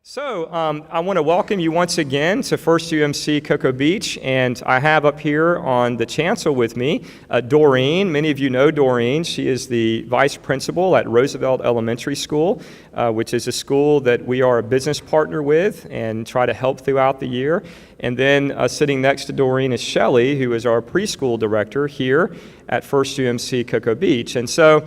So I want to welcome you once again to First UMC Cocoa Beach, and I have up here on the chancel with me Doreen. Many of you know Doreen. She is the vice principal at Roosevelt Elementary School, which is a school that we are a business partner with and try to help throughout the year. And then sitting next to Doreen is Shelly, who is our preschool director here at First UMC Cocoa Beach. And so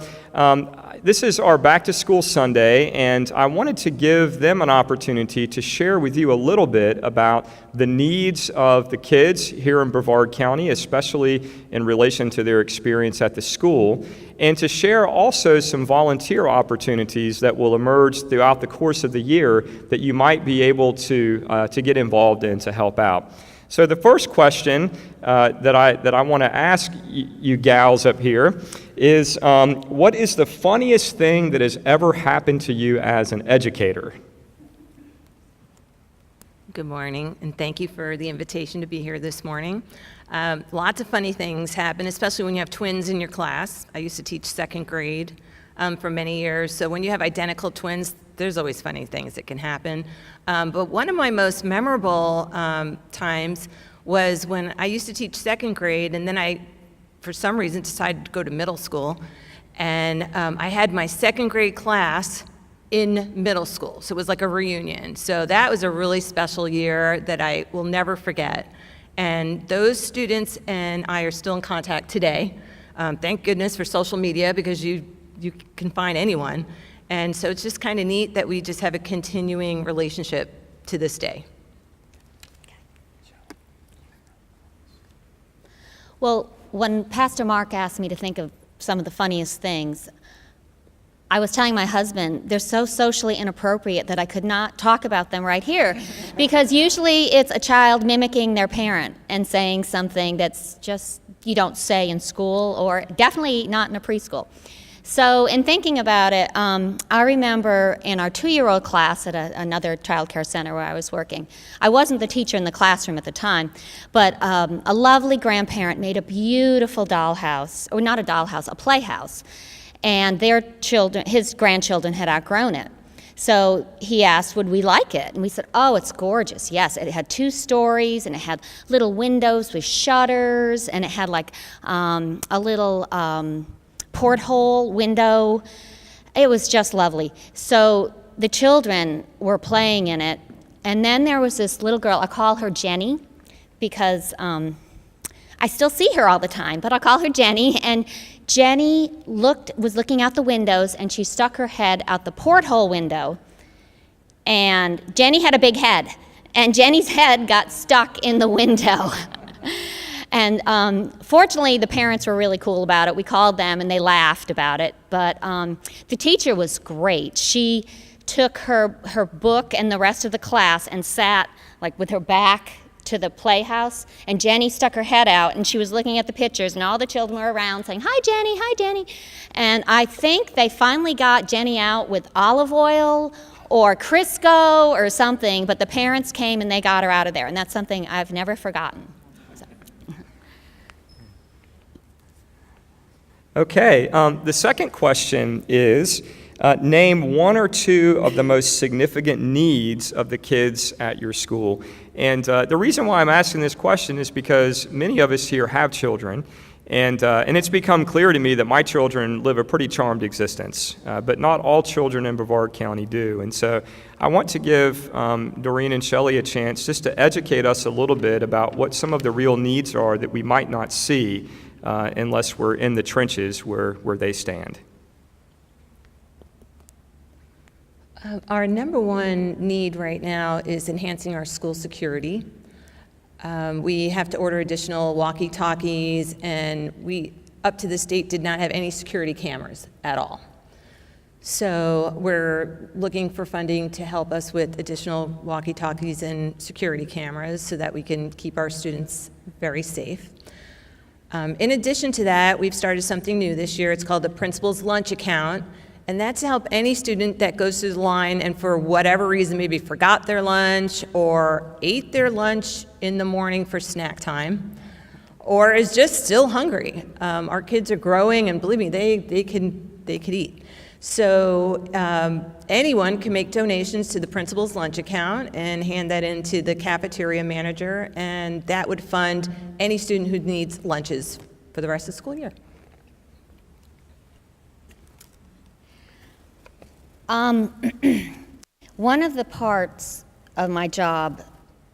this is our back to school Sunday, and I wanted to give them an opportunity to share with you a little bit about the needs of the kids here in Brevard County, especially in relation to their experience at the school, and to share also some volunteer opportunities that will emerge throughout the course of the year that you might be able to get involved in to help out. So the first question that I want to ask you gals up here is, what is the funniest thing that has ever happened to you as an educator? Good morning, and thank you for the invitation to be here this morning. Lots of funny things happen, especially when you have twins in your class. I used to teach second grade for many years, so when you have identical twins, there's always funny things that can happen. But one of my most memorable times was when I used to teach second grade, and then I, for some reason, decided to go to middle school. And I had my second grade class in middle school, so it was like a reunion. So that was a really special year that I will never forget. And those students and I are still in contact today. Thank goodness for social media, because you can find anyone. And so it's just kind of neat that we just have a continuing relationship to this day. Well, when Pastor Mark asked me to think of some of the funniest things, I was telling my husband they're so socially inappropriate that I could not talk about them right here, because usually it's a child mimicking their parent and saying something that's just you don't say in school, or definitely not in a preschool. So in thinking about it, I remember in our 2-year-old class at another child care center where I was working, I wasn't the teacher in the classroom at the time, but a lovely grandparent made a beautiful dollhouse, or not a dollhouse, a playhouse, and their children, his grandchildren had outgrown it. So he asked, would we like it? And we said, oh, it's gorgeous. Yes, it had 2 stories, and it had little windows with shutters, and it had like a little porthole window. It was just lovely. So the children were playing in it, and then there was this little girl. I call her Jenny because I still see her all the time, but I'll call her Jenny. And Jenny was looking out the windows, and she stuck her head out the porthole window. And Jenny had a big head, and Jenny's head got stuck in the window. And fortunately, the parents were really cool about it. We called them, and they laughed about it. But the teacher was great. She took her book and the rest of the class and sat like with her back to the playhouse. And Jenny stuck her head out, and she was looking at the pictures, and all the children were around saying, "Hi, Jenny, hi, Jenny." And I think they finally got Jenny out with olive oil or Crisco or something, but the parents came and they got her out of there. And that's something I've never forgotten. Okay, the second question is, name 1 or 2 of the most significant needs of the kids at your school. And the reason why I'm asking this question is because many of us here have children, and it's become clear to me that my children live a pretty charmed existence, but not all children in Brevard County do. And so I want to give Doreen and Shelly a chance just to educate us a little bit about what some of the real needs are that we might not see unless we're in the trenches where they stand. Our number one need right now is enhancing our school security. We have to order additional walkie-talkies, and we, up to this date, did not have any security cameras at all. So we're looking for funding to help us with additional walkie-talkies and security cameras so that we can keep our students very safe. In addition to that, we've started something new this year. It's called the Principal's Lunch Account, and that's to help any student that goes through the line and for whatever reason maybe forgot their lunch or ate their lunch in the morning for snack time, or is just still hungry. Our kids are growing, and believe me, they could eat. So anyone can make donations to the principal's lunch account and hand that into the cafeteria manager, and that would fund any student who needs lunches for the rest of the school year. One of the parts of my job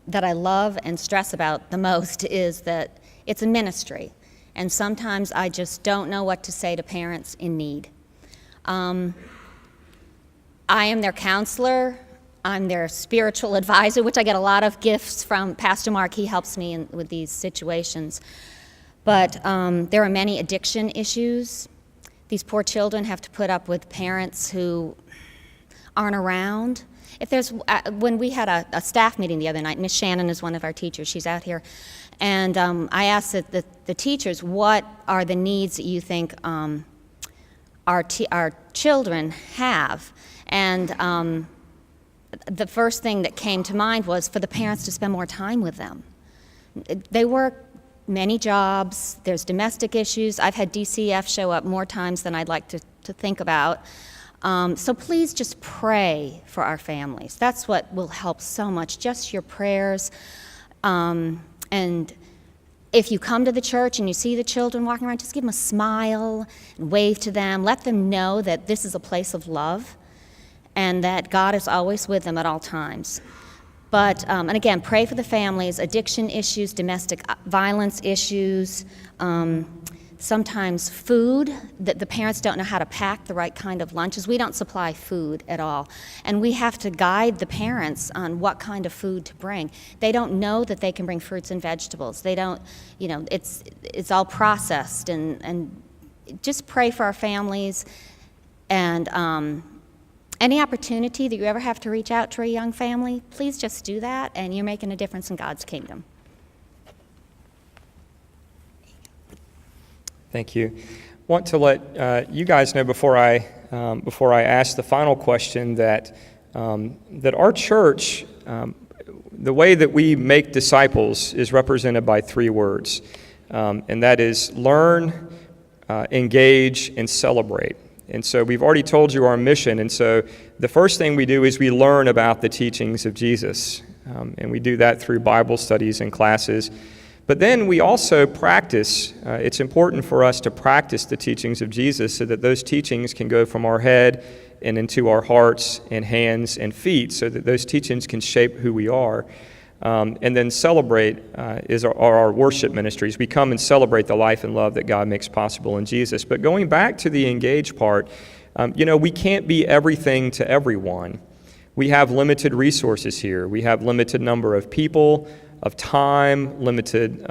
that I love and stress about the most is that it's a ministry, and sometimes I just don't know what to say to parents in need. I am their counselor, I'm their spiritual advisor, which I get a lot of gifts from Pastor Mark. He helps me with these situations. But there are many addiction issues. These poor children have to put up with parents who aren't around. If there's, when we had a staff meeting the other night, Miss Shannon is one of our teachers, she's out here, and I asked the teachers, what are the needs that you think our children have? And the first thing that came to mind was for the parents to spend more time with them. They work many jobs, there's domestic issues. I've had DCF show up more times than I'd like to think about. So please just pray for our families. That's what will help so much, just your prayers. And if you come to the church and you see the children walking around, just give them a smile and wave to them. Let them know that this is a place of love and that God is always with them at all times. But, and again, pray for the families, addiction issues, domestic violence issues, sometimes food, that the parents don't know how to pack the right kind of lunches. We don't supply food at all. And we have to guide the parents on what kind of food to bring. They don't know that they can bring fruits and vegetables. They don't, you know, it's all processed. And just pray for our families. And any opportunity that you ever have to reach out to a young family, please just do that, and you're making a difference in God's kingdom. Thank you. Want to let you guys know before I ask the final question that our church, the way that we make disciples is represented by 3 words, and that is learn, engage, and celebrate. And so we've already told you our mission, and so the first thing we do is we learn about the teachings of Jesus, and we do that through Bible studies and classes. But then we also practice. It's important for us to practice the teachings of Jesus so that those teachings can go from our head and into our hearts and hands and feet so that those teachings can shape who we are. And then celebrate is our worship ministries. We come and celebrate the life and love that God makes possible in Jesus. But going back to the engage part, we can't be everything to everyone. We have limited resources here. We have limited number of people, of time, limited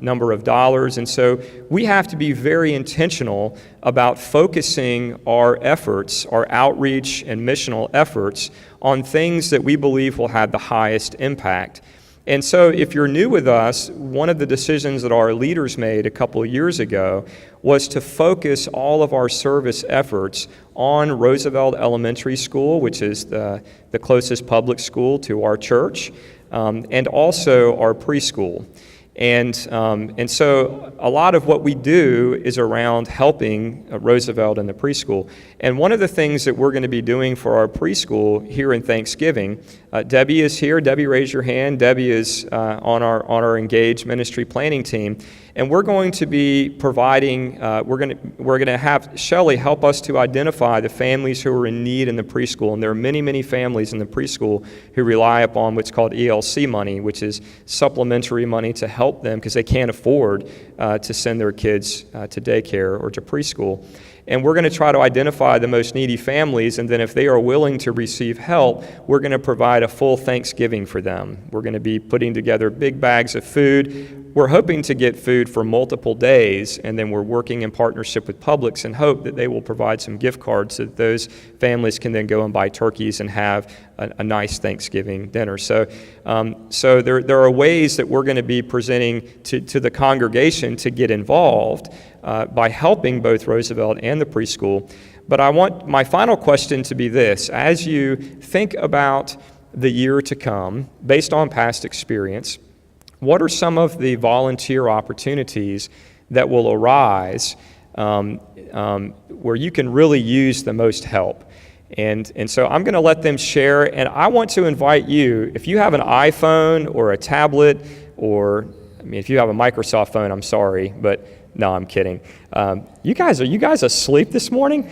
number of dollars. And so we have to be very intentional about focusing our efforts, our outreach and missional efforts on things that we believe will have the highest impact. And so if you're new with us, one of the decisions that our leaders made a couple of years ago was to focus all of our service efforts on Roosevelt Elementary School, which is the closest public school to our church, and also our preschool. And so a lot of what we do is around helping Roosevelt and the preschool. And one of the things that we're going to be doing for our preschool here in Thanksgiving, Debbie is here. Debbie, raise your hand. Debbie is on our Engage Ministry Planning team. And we're going to be providing, we're going to have Shelly help us to identify the families who are in need in the preschool. And there are many, many families in the preschool who rely upon what's called ELC money, which is supplementary money to help them because they can't afford to send their kids to daycare or to preschool. And we're going to try to identify the most needy families, and then if they are willing to receive help, we're going to provide a full Thanksgiving for them. We're going to be putting together big bags of food. We're hoping to get food for multiple days, and then we're working in partnership with Publix and hope that they will provide some gift cards so that those families can then go and buy turkeys and have a nice Thanksgiving dinner. So there are ways that we're going to be presenting to the congregation to get involved by helping both Roosevelt and the preschool. But I want my final question to be this. As you think about the year to come, based on past experience, what are some of the volunteer opportunities that will arise where you can really use the most help. And so I'm going to let them share, and I want to invite you, if you have an iPhone or a tablet, or, I mean, if you have a Microsoft phone, I'm sorry, but no, I'm kidding. Are you guys asleep this morning?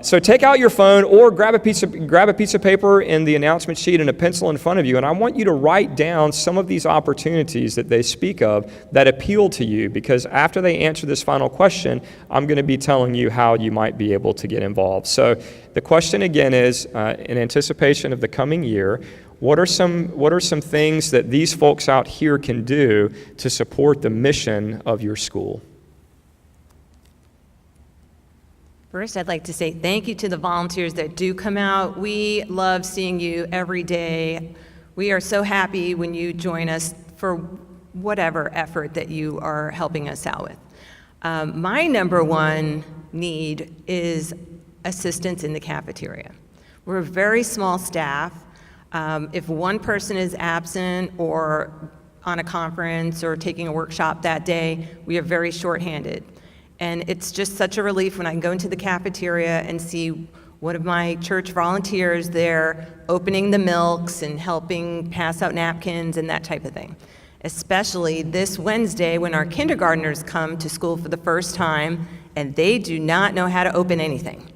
So take out your phone or grab a piece of paper and the announcement sheet and a pencil in front of you, and I want you to write down some of these opportunities that they speak of that appeal to you, because after they answer this final question, I'm going to be telling you how you might be able to get involved. So the question again is, in anticipation of the coming year, what are some things that these folks out here can do to support the mission of your school? First, I'd like to say thank you to the volunteers that do come out. We love seeing you every day. We are so happy when you join us for whatever effort that you are helping us out with. My number one need is assistance in the cafeteria. We're a very small staff. If one person is absent or on a conference or taking a workshop that day, we are very shorthanded. And it's just such a relief when I can go into the cafeteria and see one of my church volunteers there opening the milks and helping pass out napkins and that type of thing. Especially this Wednesday when our kindergartners come to school for the first time and they do not know how to open anything.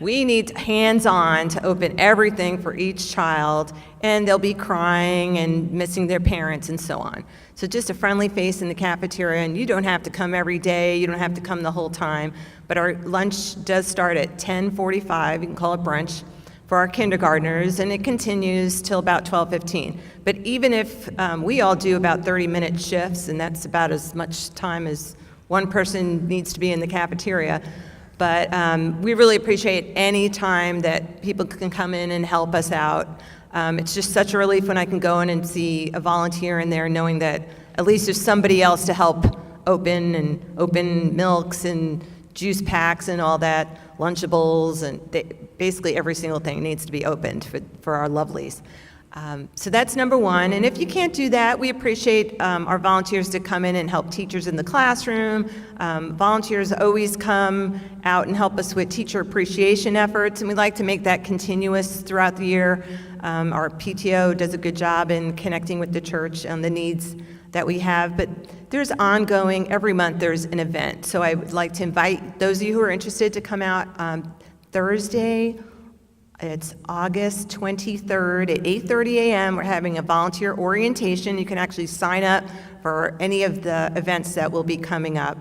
We need hands-on to open everything for each child, and they'll be crying and missing their parents and so on. So just a friendly face in the cafeteria, and you don't have to come every day, you don't have to come the whole time, but our lunch does start at 10:45, you can call it brunch, for our kindergartners, and it continues till about 12:15. But even if we all do about 30-minute shifts, and that's about as much time as one person needs to be in the cafeteria, but we really appreciate any time that people can come in and help us out. It's just such a relief when I can go in and see a volunteer in there knowing that at least there's somebody else to help open milks and juice packs and all that, Lunchables, and basically every single thing needs to be opened for our lovelies. So that's number one, and if you can't do that, we appreciate our volunteers to come in and help teachers in the classroom. Volunteers always come out and help us with teacher appreciation efforts, and we like to make that continuous throughout the year. Our PTO does a good job in connecting with the church on the needs that we have, but there's ongoing, every month there's an event. So I would like to invite those of you who are interested to come out Thursday. It's August 23rd at 8:30 a.m. We're having a volunteer orientation. You can actually sign up for any of the events that will be coming up,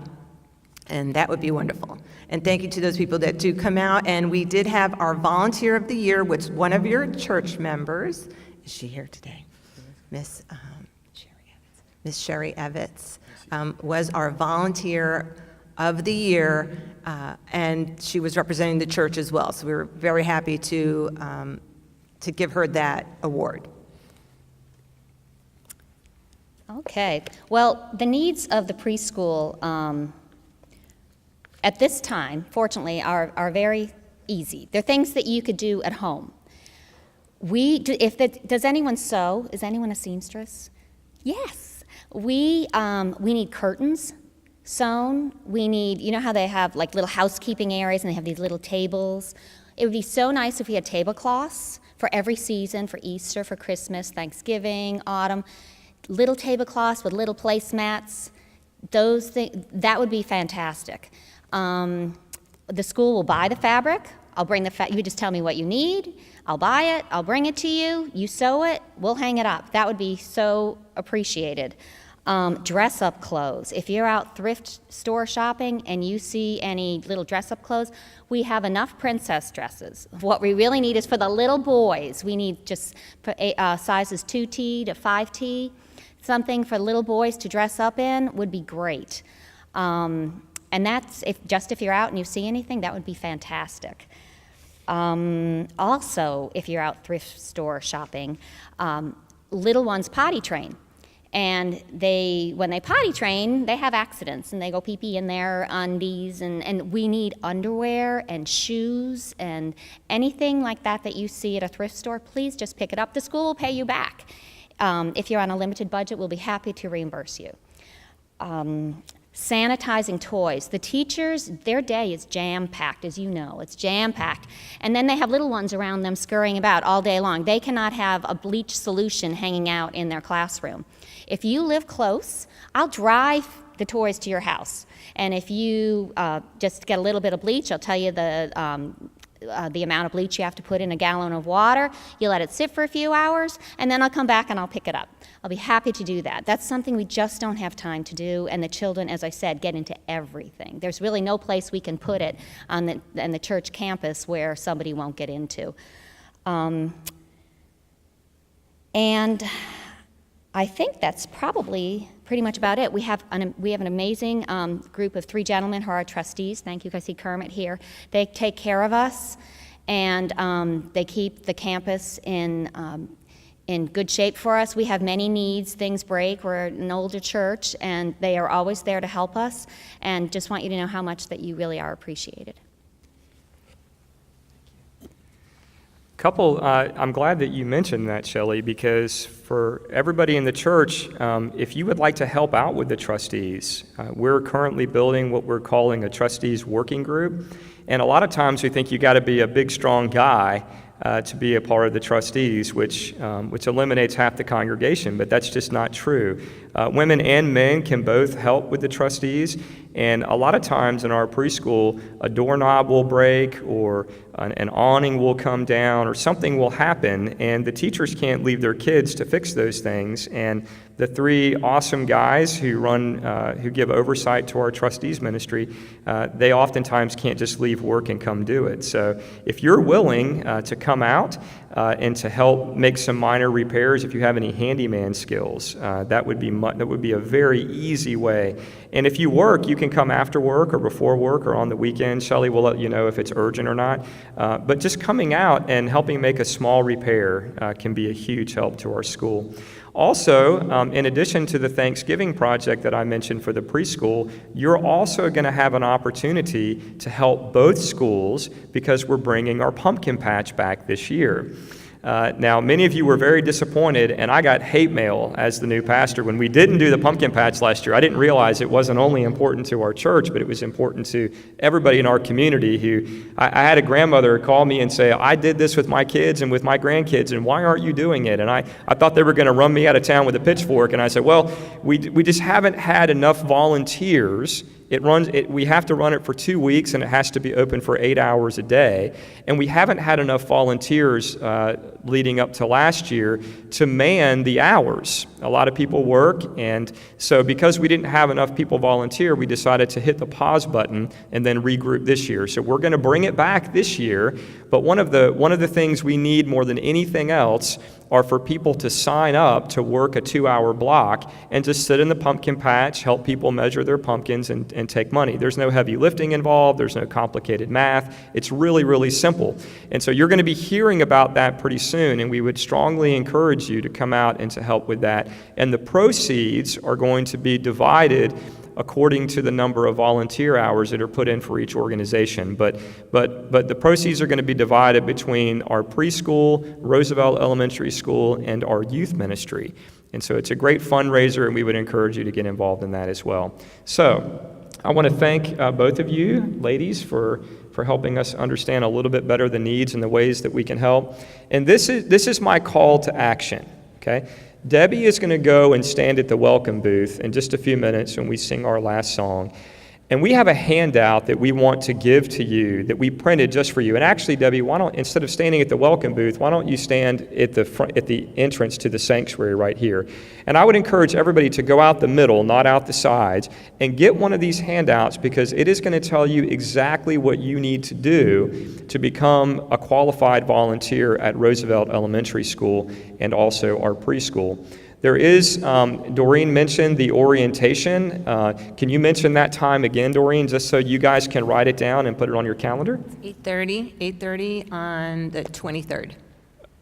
and that would be wonderful. And thank you to those people that do come out. And we did have our Volunteer of the Year, which one of your church members, is she here today? Miss Sherry Evitz was our Volunteer of the Year, and she was representing the church as well. So we were very happy to give her that award. Okay. Well, the needs of the preschool at this time, fortunately, are very easy. They're things that you could do at home. Does anyone sew? Is anyone a seamstress? Yes. We need curtains sewn. We need, you know how they have like little housekeeping areas and they have these little tables? It would be so nice if we had tablecloths for every season, for Easter, for Christmas, Thanksgiving, autumn, little tablecloths with little placemats. Those things, that would be fantastic. The school will buy the fabric. I'll bring you just tell me what you need. I'll buy it. I'll bring it to you. You sew it. We'll hang it up. That would be so appreciated. Dress-up clothes. If you're out thrift store shopping and you see any little dress-up clothes, we have enough princess dresses. What we really need is for the little boys. We need just sizes 2T to 5T. Something for little boys to dress up in would be great. And that's if you're out and you see anything, that would be fantastic. Also, if you're out thrift store shopping, little ones potty train. And when they potty train, they have accidents and they go pee-pee in their undies, and we need underwear and shoes and anything like that you see at a thrift store. Please just pick it up. The school will pay you back. If you're on a limited budget, we'll be happy to reimburse you. sanitizing toys. The teachers, their day is jam-packed, as you know. It's jam-packed. And then they have little ones around them scurrying about all day long. They cannot have a bleach solution hanging out in their classroom. If you live close, I'll drive the toys to your house. And if you just get a little bit of bleach, I'll tell you the amount of bleach you have to put in a gallon of water. You let it sit for a few hours, and then I'll come back and I'll pick it up. I'll be happy to do that. That's something we just don't have time to do, and the children, as I said, get into everything. There's really no place we can put it on the church campus where somebody won't get into. And I think that's probably pretty much about it. We have an amazing group of 3 gentlemen who are our trustees. Thank you. I see Kermit here. They take care of us, and they keep the campus in good shape for us. We have many needs. Things break. We're an older church, and they are always there to help us. And just want you to know how much that you really are appreciated. I'm glad that you mentioned that, Shelly, because for everybody in the church, if you would like to help out with the trustees, we're currently building what we're calling a trustees working group. And a lot of times we think you got to be a big, strong guy to be a part of the trustees, which eliminates half the congregation, but that's just not true. Women and men can both help with the trustees, and a lot of times in our preschool, a doorknob will break or an awning will come down or something will happen, and the teachers can't leave their kids to fix those things. And the 3 awesome guys who give oversight to our trustees ministry, they oftentimes can't just leave work and come do it. So if you're willing to come out and to help make some minor repairs, if you have any handyman skills, that would be a very easy way. And if you work, you can come after work or before work or on the weekend. Shelly will let you know if it's urgent or not. But just coming out and helping make a small repair can be a huge help to our school. Also, in addition to the Thanksgiving project that I mentioned for the preschool, you're also going to have an opportunity to help both schools because we're bringing our pumpkin patch back this year. Now, many of you were very disappointed, and I got hate mail as the new pastor when we didn't do the pumpkin patch last year. I didn't realize it wasn't only important to our church, but it was important to everybody in our community. I had a grandmother call me and say, I did this with my kids and with my grandkids, and why aren't you doing it? And I thought they were going to run me out of town with a pitchfork, and I said, well, we just haven't had enough volunteers. We have to run it for 2 weeks, and it has to be open for 8 hours a day. And we haven't had enough volunteers leading up to last year to man the hours. A lot of people work, and so because we didn't have enough people volunteer, we decided to hit the pause button and then regroup this year. So we're going to bring it back this year, but one of the things we need more than anything else are for people to sign up to work a 2-hour block and just sit in the pumpkin patch, help people measure their pumpkins, and take money. There's no heavy lifting involved. There's no complicated math. It's really, really simple. And so you're going to be hearing about that pretty soon, and we would strongly encourage you to come out and to help with that. And the proceeds are going to be divided according to the number of volunteer hours that are put in for each organization. But the proceeds are going to be divided between our preschool, Roosevelt Elementary School, and our youth ministry. And so it's a great fundraiser, and we would encourage you to get involved in that as well. So I want to thank both of you, ladies, for helping us understand a little bit better the needs and the ways that we can help. And this is my call to action, okay? Debbie is going to go and stand at the welcome booth in just a few minutes when we sing our last song. And we have a handout that we want to give to you that we printed just for you. And actually, Debbie, instead of standing at the welcome booth, why don't you stand at the entrance to the sanctuary right here? And I would encourage everybody to go out the middle, not out the sides, and get one of these handouts because it is going to tell you exactly what you need to do to become a qualified volunteer at Roosevelt Elementary School and also our preschool. There is, Doreen mentioned the orientation. Can you mention that time again, Doreen, just so you guys can write it down and put it on your calendar? 8:30 on the 23rd.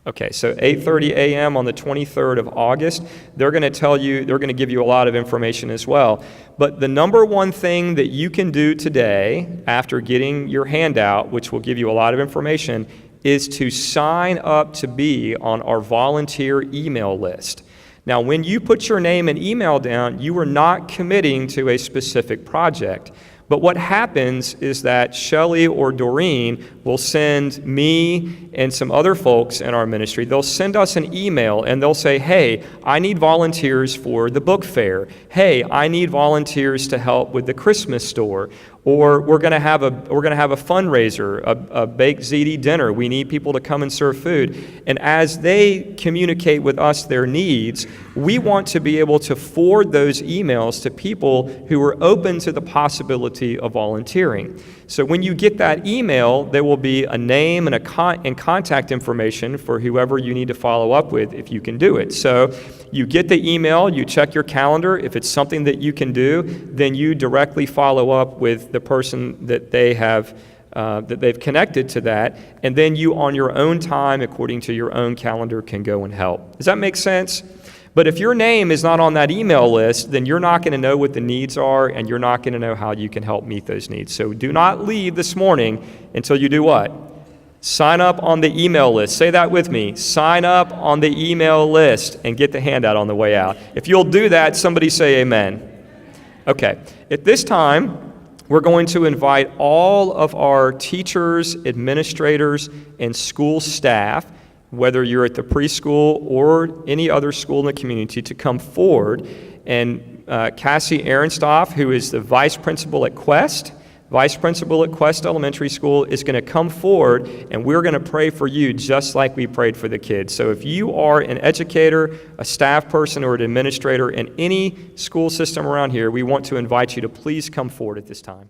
Okay, so 8:30 a.m. on the 23rd of August. They're going to give you a lot of information as well. But the number one thing that you can do today after getting your handout, which will give you a lot of information, is to sign up to be on our volunteer email list. Now, when you put your name and email down, you are not committing to a specific project. But what happens is that Shelly or Doreen will send me and some other folks in our ministry, they'll send us an email and they'll say, hey, I need volunteers for the book fair. Hey, I need volunteers to help with the Christmas store. Or we're going to have a fundraiser, a baked ziti dinner. We need people to come and serve food. And as they communicate with us their needs, we want to be able to forward those emails to people who are open to the possibility of volunteering. So when you get that email, there will be a name and and contact information for whoever you need to follow up with if you can do it. So you get the email, you check your calendar. If it's something that you can do, then you directly follow up with the person that they have that they've connected to that, and then you on your own time, according to your own calendar, can go and help. Does that make sense? But if your name is not on that email list, then you're not going to know what the needs are, and you're not going to know how you can help meet those needs. So do not leave this morning until you do what? Sign up on the email list. Say that with me. Sign up on the email list and get the handout on the way out. If you'll do that, somebody say amen. Okay. At this time, we're going to invite all of our teachers, administrators, and school staff, whether you're at the preschool or any other school in the community, to come forward. And Cassie Ehrenstoff, who is the vice principal at Quest Elementary School, is going to come forward, and we're going to pray for you just like we prayed for the kids. So if you are an educator, a staff person, or an administrator in any school system around here, we want to invite you to please come forward at this time.